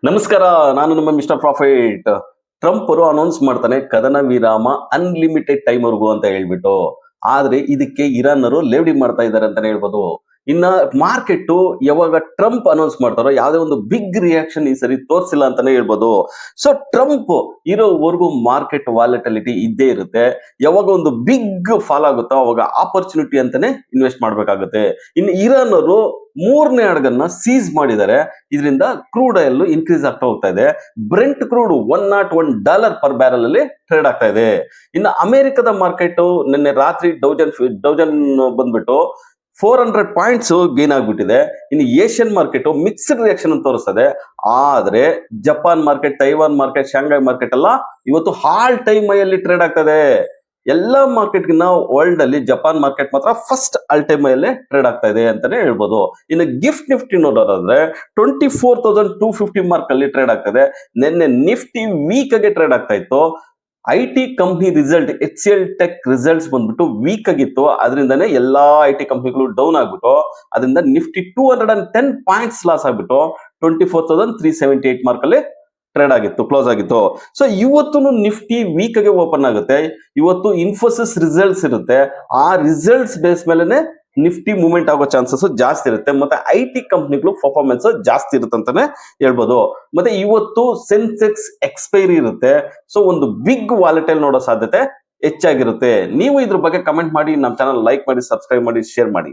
ನಮಸ್ಕಾರ. ನಾನು ನಿಮ್ಮ ಮಿಸ್ಟರ್ ಪ್ರಾಫಿಟ್. ಟ್ರಂಪ್ ಅವರು ಅನೌನ್ಸ್ ಮಾಡ್ತಾನೆ ಕದನ ವಿರಾಮ ಅನ್ಲಿಮಿಟೆಡ್ ಟೈಮ್ ವರ್ಗು ಅಂತ ಹೇಳ್ಬಿಟ್ಟು. ಆದ್ರೆ ಇದಕ್ಕೆ ಇರಾನ್ ಅವರು ಲೇವಡಿ ಮಾಡ್ತಾ ಇದ್ದಾರೆ ಅಂತಾನೆ ಹೇಳ್ಬೋದು. ಇನ್ನ ಮಾರ್ಕೆಟ್ ಯಾವಾಗ ಟ್ರಂಪ್ ಅನೌನ್ಸ್ ಮಾಡ್ತಾರೋ ಯಾವುದೇ ಒಂದು ಬಿಗ್ ರಿಯಾಕ್ಷನ್ ಈ ಸರಿ ತೋರಿಸಿಲ್ಲ ಅಂತಾನೆ ಹೇಳ್ಬೋದು. ಸೊ ಟ್ರಂಪ್ ಇರೋವರೆಗೂ ಮಾರ್ಕೆಟ್ ವಾಲಟಿಲಿಟಿ ಇದ್ದೇ ಇರುತ್ತೆ. ಯಾವಾಗ ಒಂದು ಬಿಗ್ ಫಾಲ್ ಆಗುತ್ತೋ ಅವಾಗ ಆಪರ್ಚುನಿಟಿ ಅಂತಾನೆ ಇನ್ವೆಸ್ಟ್ ಮಾಡ್ಬೇಕಾಗುತ್ತೆ. ಇನ್ನು ಇರಾನ್ ಅವರು ಮೂರನೇ ಹಡಗನ್ನ ಸೀಸ್ ಮಾಡಿದ್ದಾರೆ. ಇದರಿಂದ ಕ್ರೂಡ್ ಆಯಿಲ್ ಇನ್ಕ್ರೀಸ್ ಆಗ್ತಾ ಹೋಗ್ತಾ ಇದೆ. ಬ್ರೆಂಟ್ ಕ್ರೂಡ್ $101 ಪರ್ ಬ್ಯಾರಲ್ ಅಲ್ಲಿ ಟ್ರೇಡ್ ಆಗ್ತಾ ಇದೆ. ಇನ್ನು ಅಮೆರಿಕದ ಮಾರ್ಕೆಟ್ ನಿನ್ನೆ ರಾತ್ರಿ ಡೌಜನ್ ಬಂದ್ಬಿಟ್ಟು 400 ಪಾಯಿಂಟ್ಸ್ ಗೇನ್ ಆಗ್ಬಿಟ್ಟಿದೆ. ಇನ್ನು ಏಷ್ಯನ್ ಮಾರ್ಕೆಟ್ ಮಿಕ್ಸ್ಡ್ ರಿಯಾಕ್ಷನ್ ಅಂತ ತೋರಿಸ್ತದೆ. ಆದ್ರೆ Japan market, Taiwan market, Shanghai market ಎಲ್ಲ ಇವತ್ತು ಹಾಲ್ ಟೈಮ್ ಅಲ್ಲಿ ಟ್ರೇಡ್ ಆಗ್ತದೆ. ಎಲ್ಲ ಮಾರ್ಕೆಟ್ಗಿನ್ನ ವರ್ಲ್ಡ್ ಅಲ್ಲಿ ಜಪಾನ್ ಮಾರ್ಕೆಟ್ ಮಾತ್ರ ಫಸ್ಟ್ ಆಲ್ ಟೈಮ್ ಅಲ್ಲಿ ಟ್ರೇಡ್ ಆಗ್ತಾ ಇದೆ ಅಂತಾನೆ ಹೇಳ್ಬೋದು. ಇನ್ನು ಗಿಫ್ಟ್ ನಿಫ್ಟಿ ನೋಡೋದಾದ್ರೆ 24,250 ಮಾರ್ಕ್ ಅಲ್ಲಿ ಟ್ರೇಡ್ ಆಗ್ತದೆ. ನಿನ್ನೆ ನಿಫ್ಟಿ ವೀಕ್ ಆಗಿ ಟ್ರೇಡ್ ಆಗ್ತಾ ಇತ್ತು. IT company result HCL tech results ಬಂದ್ಬಿಟ್ಟು ವೀಕ್ ಆಗಿತ್ತು. ಅದರಿಂದನೇ ಎಲ್ಲಾ ಐಟಿ ಕಂಪ್ನಿಗಳು ಡೌನ್ ಆಗ್ಬಿಟ್ಟು ಅದರಿಂದ ನಿಫ್ಟಿ 210 ಪಾಯಿಂಟ್ಸ್ ಲಾಸ್ ಆಗ್ಬಿಟ್ಟು 24,378 ಮಾರ್ಕ್ ಅಲ್ಲಿ ಟ್ರೇಡ್ ಆಗಿತ್ತು, ಕ್ಲೋಸ್ ಆಗಿತ್ತು. ಸೊ ಇವತ್ತು ನಿಫ್ಟಿ ವೀಕ್ ಆಗಿ ಓಪನ್ ಆಗುತ್ತೆ. ಇವತ್ತು ಇನ್ಫೋಸಿಸ್ ರಿಸಲ್ಟ್ಸ್ ಇರುತ್ತೆ. ಆ ರಿಸಲ್ಟ್ಸ್ ಬೇಸ್ ಮೇಲೆ ನಿಫ್ಟಿ ಮೂವ್ಮೆಂಟ್ ಆಗೋ ಚಾನ್ಸಸ್ ಜಾಸ್ತಿ ಇರುತ್ತೆ. ಮತ್ತೆ ಐಟಿ ಕಂಪ್ನಿಗಳು ಪರ್ಫಾರ್ಮೆನ್ಸ್ ಜಾಸ್ತಿ ಇರುತ್ತೆ ಅಂತಾನೆ ಹೇಳ್ಬೋದು. ಮತ್ತೆ ಇವತ್ತು ಸೆನ್ಸೆಕ್ಸ್ ಎಕ್ಸ್ಪೈರಿ ಇರುತ್ತೆ. ಸೊ ಒಂದು ಬಿಗ್ ವಾಲೆಟೈಲ್ ನೋಡೋ ಸಾಧ್ಯತೆ ಹೆಚ್ಚಾಗಿರುತ್ತೆ. ನೀವು ಇದ್ರ ಬಗ್ಗೆ ಕಮೆಂಟ್ ಮಾಡಿ, ನಮ್ಮ ಚಾನಲ್ ಲೈಕ್ ಮಾಡಿ, ಸಬ್ಸ್ಕ್ರೈಬ್ ಮಾಡಿ, ಶೇರ್ ಮಾಡಿ.